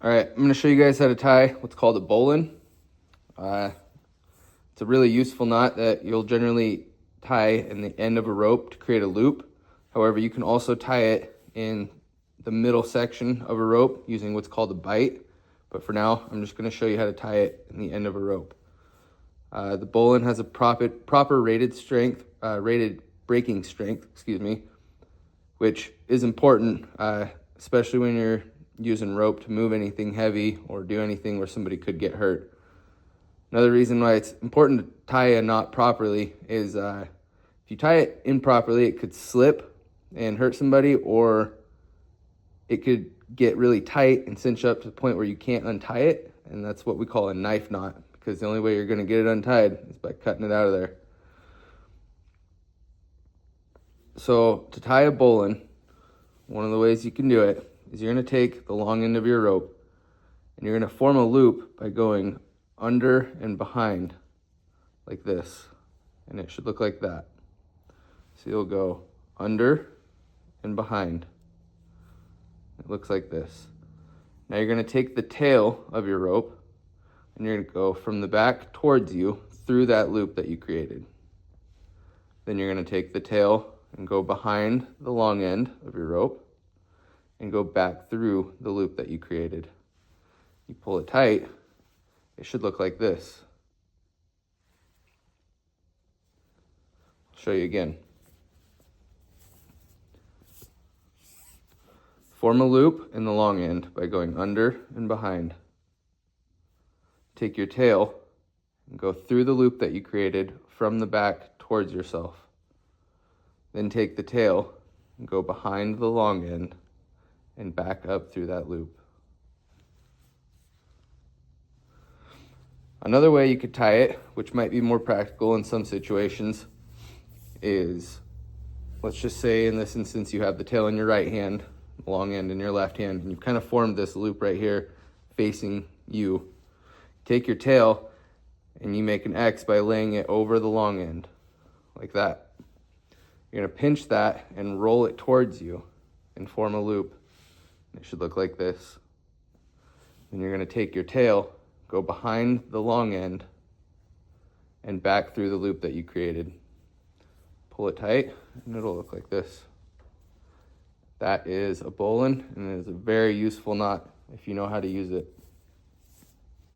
All right, I'm going to show you guys how to tie what's called a bowline. It's a really useful knot that you'll generally tie in the end of a rope to create a loop. However, you can also tie it in the middle section of a rope using what's called a bight. But for now, I'm just going to show you how to tie it in the end of a rope. The bowline has a proper rated breaking strength, which is important, especially when you're using rope to move anything heavy or do anything where somebody could get hurt. Another reason why it's important to tie a knot properly is if you tie it improperly, it could slip and hurt somebody, or it could get really tight and cinch up to the point where you can't untie it, and that's what we call a knife knot, because the only way you're going to get it untied is by cutting it out of there. So to tie a bowline, one of the ways you can do it is you're going to take the long end of your rope and you're going to form a loop by going under and behind like this, and it should look like that. So you'll go under and behind. It looks like this. Now you're going to take the tail of your rope and you're going to go from the back towards you through that loop that you created. Then you're going to take the tail and go behind the long end of your rope and go back through the loop that you created. You pull it tight, it should look like this. I'll show you again. Form a loop in the long end by going under and behind. Take your tail and go through the loop that you created from the back towards yourself. Then take the tail and go behind the long end and back up through that loop. Another way you could tie it, which might be more practical in some situations, is, let's just say in this instance you have the tail in your right hand, the long end in your left hand, and you've kind of formed this loop right here facing you. Take your tail and you make an X by laying it over the long end, like that. You're going to pinch that and roll it towards you and form a loop. It should look like this. Then you're going to take your tail, go behind the long end, and back through the loop that you created. Pull it tight, and it'll look like this. That is a bowline, and it is a very useful knot if you know how to use it.